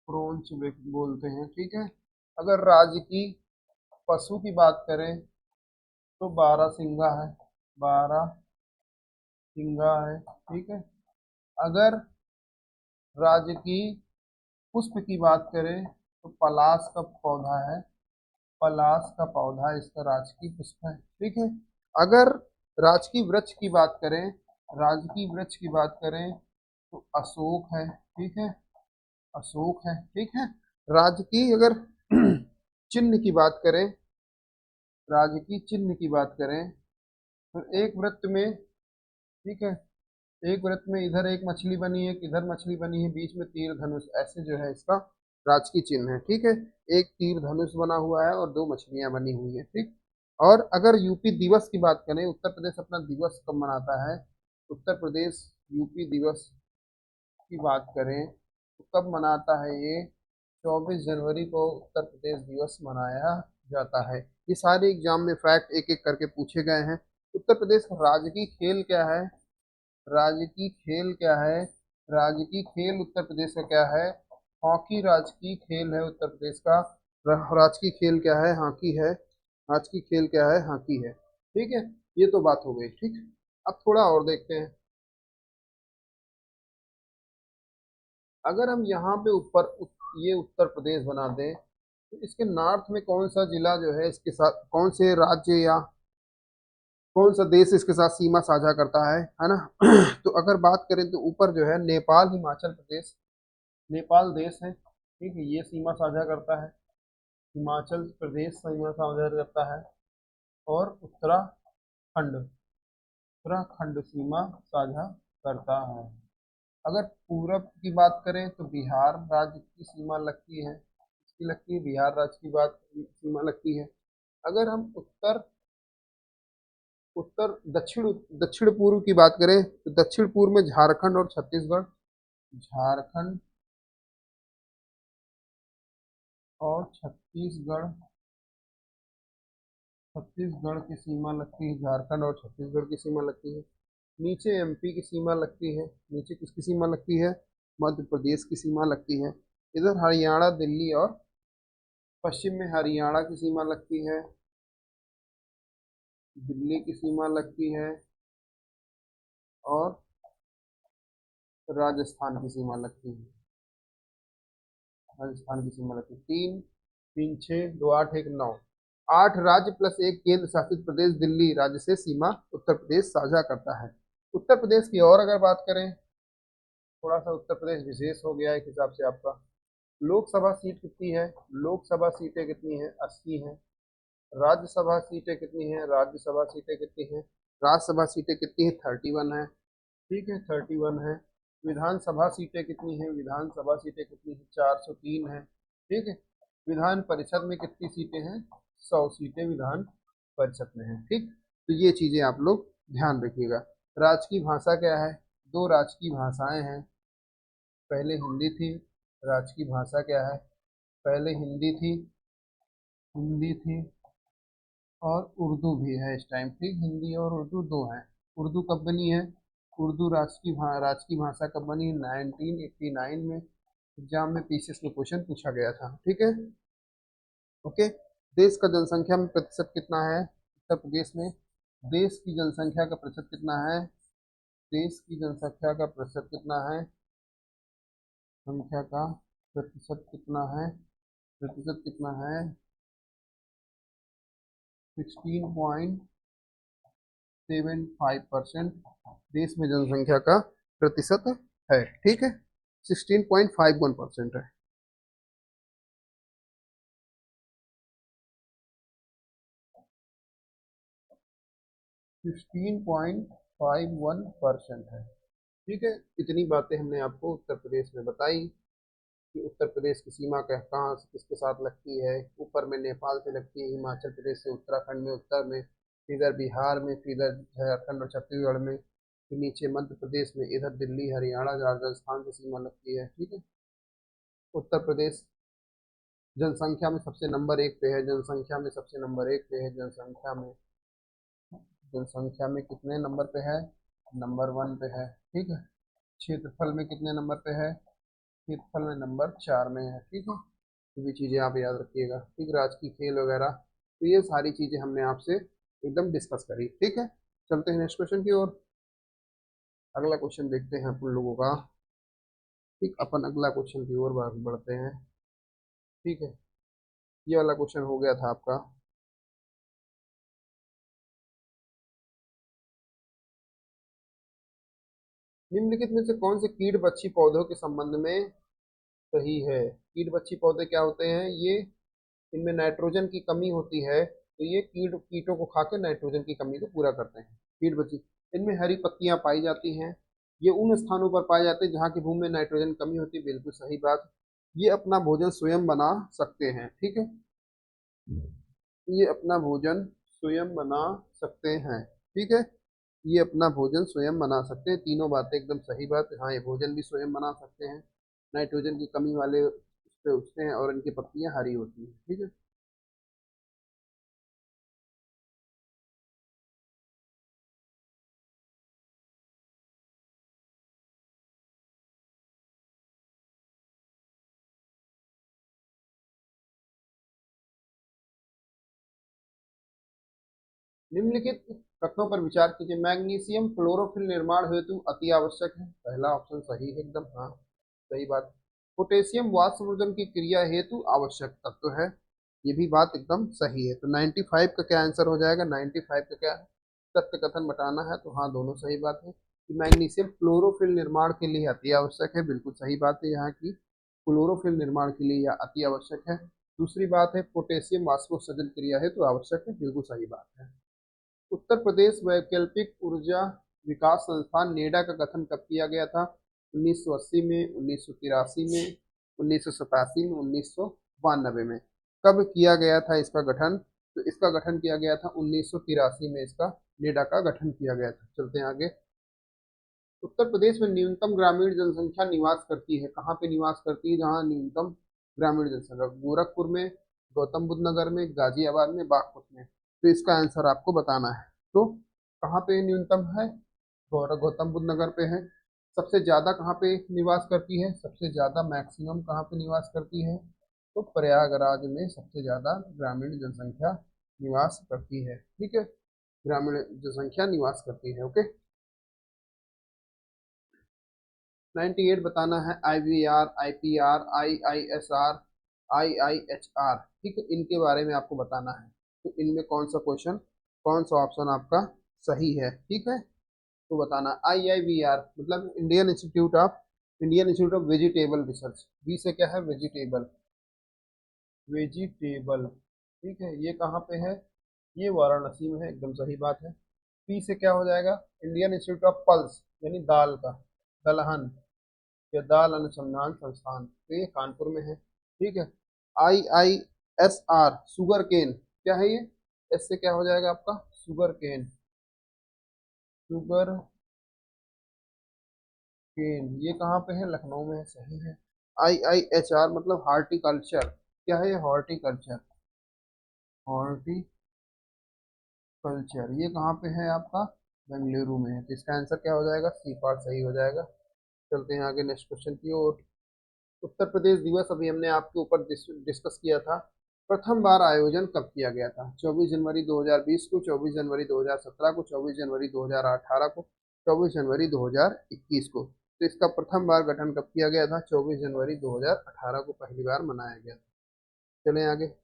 क्रोंच बोलते हैं। ठीक है। अगर राजकीय पशु की बात करें तो बारहसिंगा है, बारहसिंगा है। ठीक है। अगर राजकीय पुष्प की बात करें तो पलाश का पौधा है, पलाश का पौधा इसका राजकीय पुष्प है। ठीक है। अगर राजकीय वृक्ष की बात करें, राजकीय वृक्ष की बात करें तो अशोक है। ठीक है, अशोक है। ठीक है। राजकीय अगर चिन्ह की बात करें, राजकीय चिन्ह की बात करें तो एक वृत्त में, ठीक है, एक वृत्त में इधर एक मछली बनी है, इधर मछली बनी है, बीच में तीर धनुष, ऐसे जो है इसका राजकीय चिन्ह है। ठीक है, एक तीर धनुष बना हुआ है और दो मछलियां बनी हुई है। ठीक। और अगर यूपी दिवस की बात करें, उत्तर प्रदेश अपना दिवस कब मनाता है? उत्तर प्रदेश यूपी दिवस की बात करें तो कब मनाता है ये? 24 जनवरी को उत्तर प्रदेश दिवस मनाया जाता है। ये सारे एग्जाम में फैक्ट एक एक करके पूछे गए हैं। उत्तर प्रदेश का राजकीय खेल क्या है? राजकीय खेल क्या है? राजकीय खेल उत्तर प्रदेश का क्या है? हॉकी राजकीय खेल है उत्तर प्रदेश का। राजकीय खेल क्या है? हॉकी है। राजकीय खेल क्या है? हॉकी है। ठीक है, ये तो बात हो गई। ठीक। अब थोड़ा और देखते हैं। अगर हम यहाँ पे ऊपर ये उत्तर प्रदेश बना दें तो इसके नॉर्थ में कौन सा जिला जो है इसके साथ, कौन से राज्य या कौन सा देश इसके साथ सीमा साझा करता है ना? तो अगर बात करें तो ऊपर जो है नेपाल, हिमाचल प्रदेश, नेपाल देश है। ठीक है, ये सीमा साझा करता है। हिमाचल प्रदेश सीमा साझा करता है। और उत्तराखंड, उत्तराखंड सीमा साझा करता है। अगर पूरब की बात करें तो बिहार राज्य की सीमा लगती है, इसकी लगती है, बिहार राज्य की बात सीमा लगती है। अगर हम उत्तर उत्तर दक्षिण दक्षिण पूर्व की बात करें तो दक्षिण पूर्व में झारखंड और छत्तीसगढ़, झारखंड और छत्तीसगढ़, छत्तीसगढ़ की सीमा लगती है, झारखंड और छत्तीसगढ़ की सीमा लगती है। नीचे एमपी की सीमा लगती है, नीचे किसकी सीमा लगती है? मध्य प्रदेश की सीमा लगती है। इधर हरियाणा, दिल्ली और पश्चिम में हरियाणा की सीमा लगती है, दिल्ली की सीमा लगती है और राजस्थान की सीमा लगती है, राजस्थान की सीमा लगती है। तीन, तीन छः, दो आठ, एक नौ, 8 राज्य प्लस एक केंद्र शासित प्रदेश दिल्ली राज्य से सीमा उत्तर प्रदेश साझा करता है। उत्तर प्रदेश की और अगर बात करें, थोड़ा सा उत्तर प्रदेश विशेष हो गया एक हिसाब से आपका। लोकसभा सीट कितनी है? लोकसभा सीटें कितनी है? 80 हैं। राज्यसभा सीटें कितनी हैं? राज्यसभा सीटें कितनी हैं? राज्यसभा सीटें कितनी हैं? 31 है। ठीक है, 31 है। विधानसभा सीटें कितनी हैं? विधानसभा सीटें कितनी हैं? 403 है। ठीक है। विधान परिषद में कितनी सीटें हैं? 100 सीटें विधान परिषद में हैं। ठीक, तो ये चीजें आप लोग ध्यान रखिएगा। राजकीय भाषा क्या है? दो राजकीय भाषाएं हैं, पहले हिंदी थी। राजकीय भाषा क्या है? पहले हिंदी थी, हिंदी थी और उर्दू भी है इस टाइम। ठीक, हिंदी और उर्दू दो हैं। उर्दू कब बनी है? उर्दू राष्ट्र की भाषा कब बनी? 1989 में। एग्जाम में पीसीएस में क्वेश्चन पूछा गया था। ठीक है, ओके। देश का जनसंख्या में प्रतिशत कितना है उत्तर प्रदेश में? देश की जनसंख्या का प्रतिशत कितना है? देश की जनसंख्या का प्रतिशत कितना है? संख्या का प्रतिशत कितना है? प्रतिशत कितना है? 16.75% देश में जनसंख्या का प्रतिशत है। ठीक है, 16.51% है। 16.51% है। ठीक है, इतनी बातें हमने आपको उत्तर प्रदेश में बताई कि उत्तर प्रदेश की सीमा कहाँ से किसके साथ लगती है। ऊपर में नेपाल से लगती है, हिमाचल प्रदेश से, उत्तराखंड में उत्तर में, इधर बिहार में, फिर इधर झारखंड और छत्तीसगढ़ में, फिर नीचे मध्य प्रदेश में, इधर दिल्ली हरियाणा राजस्थान से सीमा लगती है। ठीक है, उत्तर प्रदेश जनसंख्या में सबसे नंबर 1 पे है, जनसंख्या में सबसे नंबर 1 पे है, जनसंख्या में कितने नंबर पे है? नंबर 1 पे है। ठीक है, क्षेत्रफल में कितने नंबर पे है? क्षेत्रफल में नंबर 4 में है। ठीक है, ये भी चीज़ें आप याद रखिएगा। ठीक, राजकीय खेल वगैरह, तो ये सारी चीज़ें हमने आपसे एकदम डिस्कस करी। ठीक है, चलते हैं नेक्स्ट क्वेश्चन की ओर। अगला क्वेश्चन देखते हैं अपन लोगों का। ठीक, अपन अगला क्वेश्चन की ओर बढ़ते हैं। ठीक है, ये वाला क्वेश्चन हो गया था आपका। निम्नलिखित में से कौन से कीट बच्ची पौधों के संबंध में सही है? कीट बच्ची पौधे क्या होते हैं? ये इनमें नाइट्रोजन की कमी होती है, तो ये कीटों को खाकर नाइट्रोजन की कमी को पूरा करते हैं। कीट बची, इनमें हरी पत्तियां पाई जाती हैं। ये उन स्थानों पर पाए जाते हैं जहाँ की भूमि में नाइट्रोजन कमी होती है। बिल्कुल सही बात। ये अपना भोजन स्वयं बना सकते हैं। ठीक है, ये अपना भोजन स्वयं बना सकते हैं। ठीक है, ये अपना भोजन स्वयं बना सकते हैं। तीनों बातें एकदम सही बात है। हाँ, ये भोजन भी स्वयं बना सकते हैं, नाइट्रोजन की कमी वाले उस पे उगते हैं और इनकी पत्तियां हरी होती हैं। ठीक है, निम्नलिखित तत्वों पर विचार कीजिए। मैग्नीशियम क्लोरोफिल निर्माण हेतु अति आवश्यक है। पहला ऑप्शन सही है एकदम, हाँ सही बात। पोटेशियम वाष्पवर्धन की क्रिया हेतु आवश्यक तत्व है। ये भी बात एकदम सही है। तो 95 का क्या आंसर हो जाएगा? 95 का क्या है? तथ्य कथन बताना है, तो हाँ दोनों सही बात है कि मैग्नीशियम क्लोरोफिल निर्माण के लिए अति आवश्यक है। बिल्कुल सही बात है यहाँ की, क्लोरोफिल निर्माण के लिए यह अति आवश्यक है। दूसरी बात है पोटेशियम वाष्पोत्सर्जन क्रिया हेतु आवश्यक है। बिल्कुल सही बात है। उत्तर प्रदेश वैकल्पिक ऊर्जा विकास संस्थान नेडा का गठन कब किया गया था? 1980 में, 1983 में, 1987 में, 1992 में। कब किया गया था इसका गठन? तो इसका गठन किया गया था 1983 में। इसका नेडा का गठन किया गया था। चलते हैं आगे। उत्तर प्रदेश में न्यूनतम ग्रामीण जनसंख्या निवास करती है, कहाँ पे निवास करती है जहाँ न्यूनतम ग्रामीण जनसंख्या? गोरखपुर में, गौतम बुद्ध नगर में, गाजियाबाद में, बागपत में। तो इसका आंसर आपको बताना है। तो कहाँ पे न्यूनतम है? गौतम बुद्ध नगर पे है। सबसे ज्यादा कहाँ पे निवास करती है? सबसे ज्यादा मैक्सिमम कहाँ पे निवास करती है? तो प्रयागराज में सबसे ज्यादा ग्रामीण जनसंख्या निवास करती है। ठीक है, ग्रामीण जनसंख्या निवास करती है। ओके, 98 बताना है। IVR, IPR, IISR, IIHR। ठीक है, इनके बारे में आपको बताना है। तो इनमें कौन सा क्वेश्चन, कौन सा ऑप्शन आपका सही है? ठीक है, तो बताना। IIVR मतलब Indian Institute of Vegetable Research. V से क्या है? Vegetable, vegetable. ठीक है, ये कहाँ पे है? ये वाराणसी में है। एकदम सही बात है। पी से क्या हो जाएगा? इंडियन इंस्टीट्यूट ऑफ पल्स, यानी दाल का, दलहन या दाल अनुसंधान संस्थान, तो ये कानपुर में है। ठीक है, IISR शुगर केन, क्या है ये? एस से क्या हो जाएगा आपका? शुगर केन, शुगर केन, ये कहाँ पे है? लखनऊ में है। सही है। IIHR मतलब हार्टिकल्चर, क्या है ये? हॉर्टिकल्चर, हॉर्टिकल्चर, ये कहाँ पे है आपका? बेंगलुरु में है, तो इसका आंसर क्या हो जाएगा, सी पार्ट सही हो जाएगा। चलते हैं आगे नेक्स्ट क्वेश्चन की ओर। उत्तर प्रदेश दिवस अभी हमने आपके ऊपर डिस्कस किया था, प्रथम बार आयोजन कब किया गया था, 24 जनवरी 2020 को, 24 जनवरी 2017 को, 24 जनवरी 2018 को, 24 जनवरी 2021 को। तो इसका प्रथम बार गठन कब किया गया था, 24 जनवरी 2018 को पहली बार मनाया गया था। चलें आगे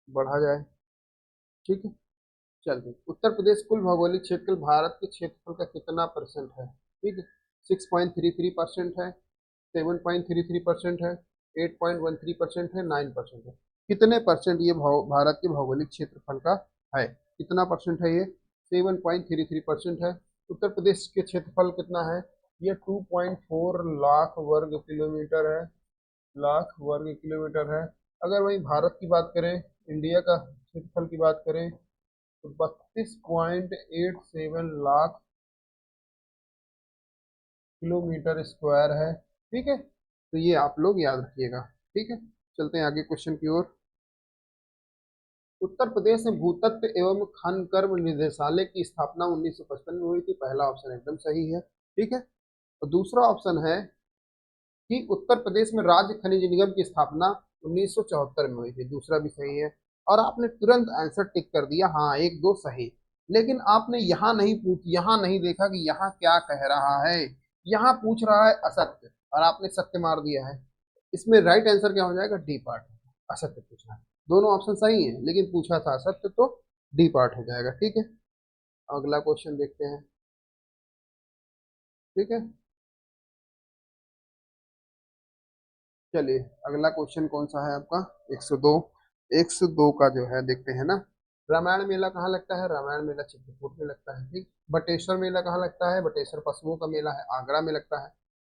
बढ़ा जाए, ठीक है। चलिए, उत्तर प्रदेश कुल भौगोलिक क्षेत्र भारत के क्षेत्रफल का कितना परसेंट है, ठीक है। 6.33% है, 7.33% है, 8.13% है, 9% है। कितने परसेंट ये भारत के भौगोलिक क्षेत्रफल का है, कितना परसेंट है ये, 7.33% है। उत्तर प्रदेश के क्षेत्रफल कितना है, ये 2.4 लाख वर्ग किलोमीटर है, लाख वर्ग किलोमीटर है। अगर वही भारत की बात करें, इंडिया का क्षेत्रफल की बात करें, तो 32.87 लाख किलोमीटर स्क्वायर है, ठीक है। तो ये आप लोग याद रखिएगा, ठीक है। चलते हैं आगे क्वेश्चन की ओर। उत्तर प्रदेश में भूतत्व एवं खन कर्म निदेशालय की स्थापना 1955 में हुई थी, पहला ऑप्शन एकदम सही है, ठीक है। और दूसरा ऑप्शन है कि उत्तर प्रदेश में राज्य खनिज निगम की स्थापना 1974 में हुई थी, दूसरा भी सही है। और आपने तुरंत आंसर टिक कर दिया, हाँ एक दो सही। लेकिन आपने यहाँ नहीं यहाँ नहीं देखा कि यहाँ क्या कह रहा है, यहाँ पूछ रहा है असत्य और आपने सत्य मार दिया है। इसमें राइट आंसर क्या हो जाएगा, डी पार्ट, असत्य पूछा है। दोनों ऑप्शन सही है लेकिन पूछा था असत्य, तो डी पार्ट हो जाएगा, ठीक है। अगला क्वेश्चन देखते हैं, ठीक है। चलिए, अगला क्वेश्चन कौन सा है आपका, 102। 102 का जो है देखते हैं ना। रामायण मेला कहाँ लगता है, रामायण मेला चित्रकूट में लगता है, ठीक। बटेश्वर मेला कहाँ लगता है, बटेश्वर पशुओं का मेला है, आगरा में लगता है।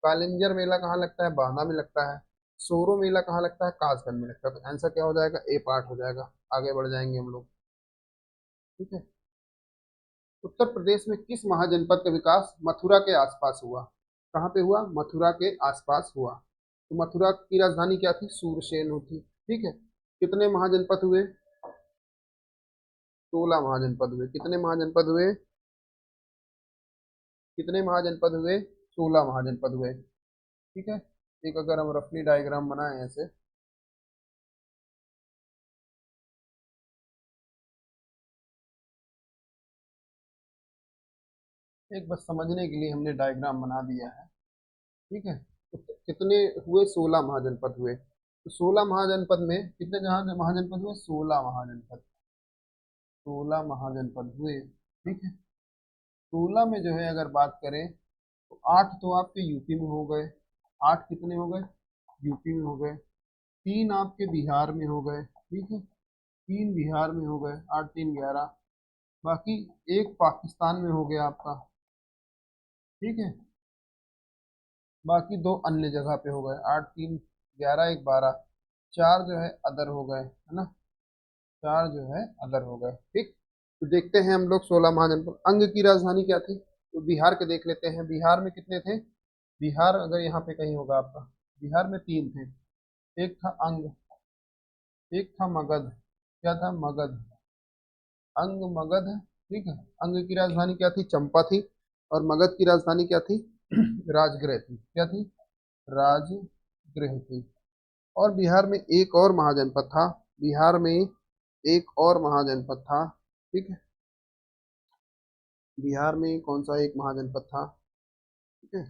कालिंजर मेला कहाँ लगता है, बांदा में लगता है। सोरो मेला कहाँ लगता है, कासगंज में लगता है। तो आंसर क्या हो जाएगा, ए पार्ट हो जाएगा। आगे बढ़ जाएंगे हम लोग, ठीक है। उत्तर प्रदेश में किस महाजनपद का विकास मथुरा के आसपास हुआ, कहाँ पे हुआ, मथुरा के आसपास हुआ। तो मथुरा की राजधानी क्या थी, सूरसेन थी, ठीक है। कितने महाजनपद हुए, 16 महाजनपद हुए। कितने महाजनपद हुए, कितने महाजनपद हुए, 16 महाजनपद हुए, ठीक है। एक अगर हम रफली डायग्राम बनाए ऐसे, एक बस समझने के लिए हमने डायग्राम बना दिया है, ठीक है। तो कितने हुए, 16 महाजनपद हुए। तो 16 महाजनपद में कितने जहां महाजनपद हुए, 16 महाजनपद, 16 महाजनपद हुए, ठीक है। 16 में जो है अगर बात करें, तो 8 तो आपके यूपी में हो गए, 8 कितने हो गए, यूपी में हो गए। 3 आपके बिहार में हो गए, ठीक है, 3 बिहार में हो गए, 8 3 11। बाकी एक पाकिस्तान में हो गया आपका, ठीक है। बाकी दो अन्य जगह पे हो गए, 8 3 11 1 12। 4 जो है अदर हो गए, है ना, 4 जो है अदर हो गए, ठीक। तो देखते हैं हम लोग 16 महाजनपद। अंग की राजधानी क्या थी, तो बिहार के देख लेते हैं, बिहार में कितने थे। बिहार अगर यहाँ पे कहीं होगा आपका, बिहार में 3 थे। एक था अंग, एक था मगध, क्या था, मगध, अंग मगध, ठीक है। अंग की राजधानी क्या थी, चंपा थी। और मगध की राजधानी क्या थी, राजगृह थी, क्या थी, राजगृह थी। और बिहार में एक और महाजनपद था, बिहार में एक और महाजनपद था, ठीक है। बिहार में कौन सा एक महाजनपद था, ठीक है।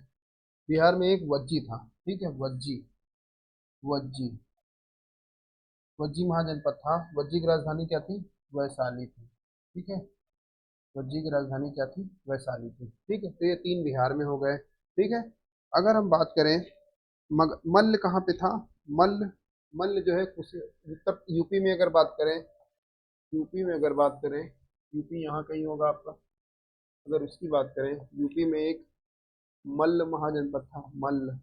बिहार में एक वज्जी था, ठीक है, वज्जी, वज्जी, वज्जी महाजनपद था। वज्जी की राजधानी क्या थी, वैशाली थी, ठीक है। वज्जी की राजधानी क्या थी, वैशाली थी, ठीक है। तो ये 3 बिहार में हो गए, ठीक है। अगर हम बात करें, मल्ल कहाँ पे था, मल्ल, मल्ल जो है कुछ उत्तर यूपी में अगर बात करें, यूपी में अगर बात करें, यूपी यहाँ कहीं होगा आपका। अगर उसकी बात करें, यूपी में एक मल्ल महाजनपद था, मल्ल,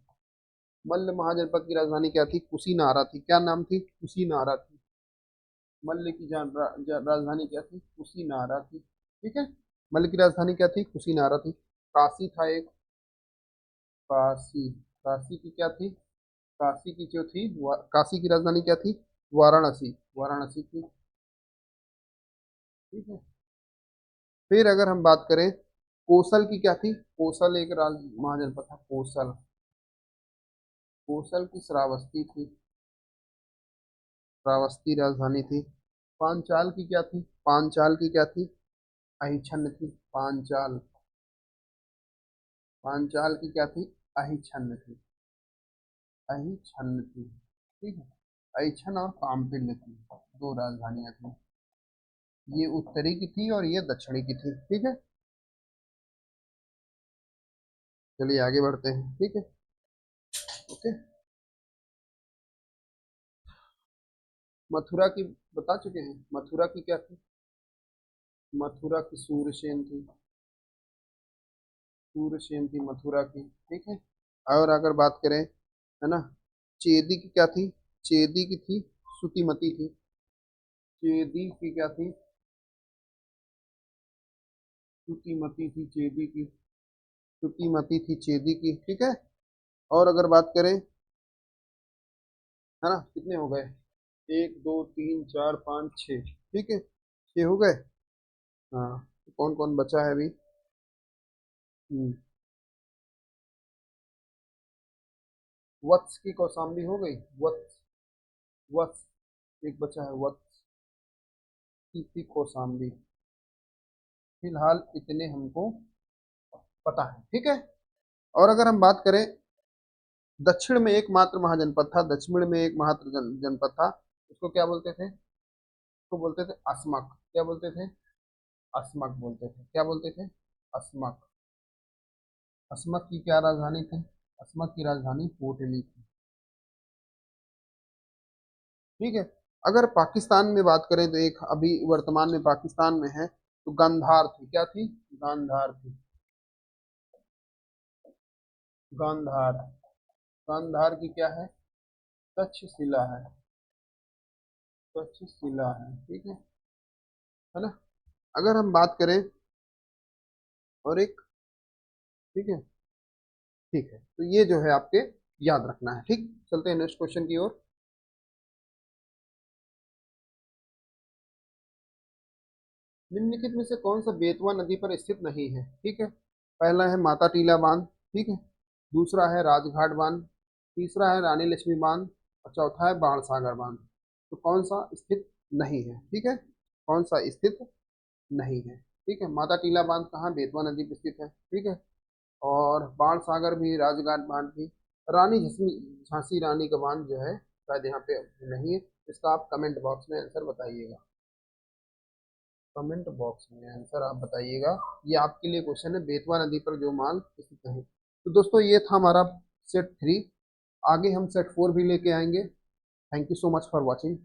मल्ल महाजनपद की राजधानी क्या थी, कुशीनारा थी। क्या नाम थी, कुशीनारा थी। मल्ल की राजधानी क्या थी, कुशीनारा थी, ठीक है। मल्ल की राजधानी क्या थी, कुशीनारा थी। काशी था एक, काशी, काशी की क्या थी, काशी की जो थी, काशी की राजधानी क्या थी, वाराणसी, वाराणसी थी, ठीक है। फिर अगर हम बात करें कोसल की क्या थी, कोसल एक महाजनपद था, कोसल, कोसल की श्रावस्ती थी, श्रावस्ती राजधानी थी। पांचाल की क्या थी, पांचाल की क्या थी, अहिछन्न थी, पांचाल, पांचाल की क्या थी, अहिछन्न थी, अहिछन्न थी, ठीक है। अहिछन्न और कामपिल्य थी, दो राजधानियां थी, ये उत्तरी की थी और ये दक्षिणी की थी, ठीक है। चलिए आगे बढ़ते हैं, ठीक है, ओके। मथुरा की बता चुके हैं, मथुरा की क्या थी, मथुरा की सूरसेन थी, सूरसेन थी मथुरा की, ठीक है। और अगर बात करें, है ना, चेदी की क्या थी, चेदी की थी सुतिमती थी, चेदी की क्या थी, सुतिमती थी चेदी की, सुतिमती थी चेदी की, ठीक है। और अगर बात करें, है ना, कितने हो गए, एक दो तीन चार पाँच छः, ठीक है, छः हो गए। हाँ, तो कौन कौन बचा है अभी। हम्म, वत्स की कौशाम्बी हो गई, वत्स, वत्स एक बचा है, वत्स की थी कौशाम्बी। फिलहाल इतने हमको पता है, ठीक है। और अगर हम बात करें, दक्षिण में एकमात्र महाजनपद था, दक्षिण में एक मात्र जनपद था, उसको क्या बोलते थे, उसको बोलते थे अस्मक, क्या बोलते थे, अस्मक बोलते थे, क्या बोलते थे, अस्मक। अस्मक की क्या राजधानी थी, अस्मक की राजधानी पोर्टली थी, ठीक है। अगर पाकिस्तान में बात करें तो एक अभी वर्तमान में पाकिस्तान में है, तो गांधार थी, क्या थी, गांधार थी, गांधार, गांधार की क्या है, तक्षशिला है, तक्षशिला है, ठीक है ना। अगर हम बात करें और एक, ठीक है, ठीक है, तो ये जो है आपके याद रखना है, ठीक। चलते हैं नेक्स्ट क्वेश्चन की ओर। निम्नलिखित में से कौन सा बेतवा नदी पर स्थित नहीं है, ठीक है। पहला है माता टीला बांध, ठीक है, दूसरा है राजघाट बांध, तीसरा है रानी लक्ष्मी बांध, और चौथा है बाणसागर बांध। तो कौन सा स्थित नहीं है, ठीक है, कौन सा स्थित नहीं है, ठीक है। माता टीला बांध कहाँ, बेतवा नदी पर स्थित है, ठीक है। और बाणसागर भी, राजघाट बांध भी, रानी झांसी, झांसी रानी का बांध जो है शायद यहाँ पे नहीं है। इसका आप कमेंट बॉक्स में आंसर बताइएगा, कमेंट बॉक्स में आंसर आप बताइएगा। ये आपके लिए क्वेश्चन है, बेतवा नदी पर जो मान स्थित है। तो दोस्तों ये था हमारा सेट 3, आगे हम सेट 4 भी लेके आएंगे। Thank you so much for watching.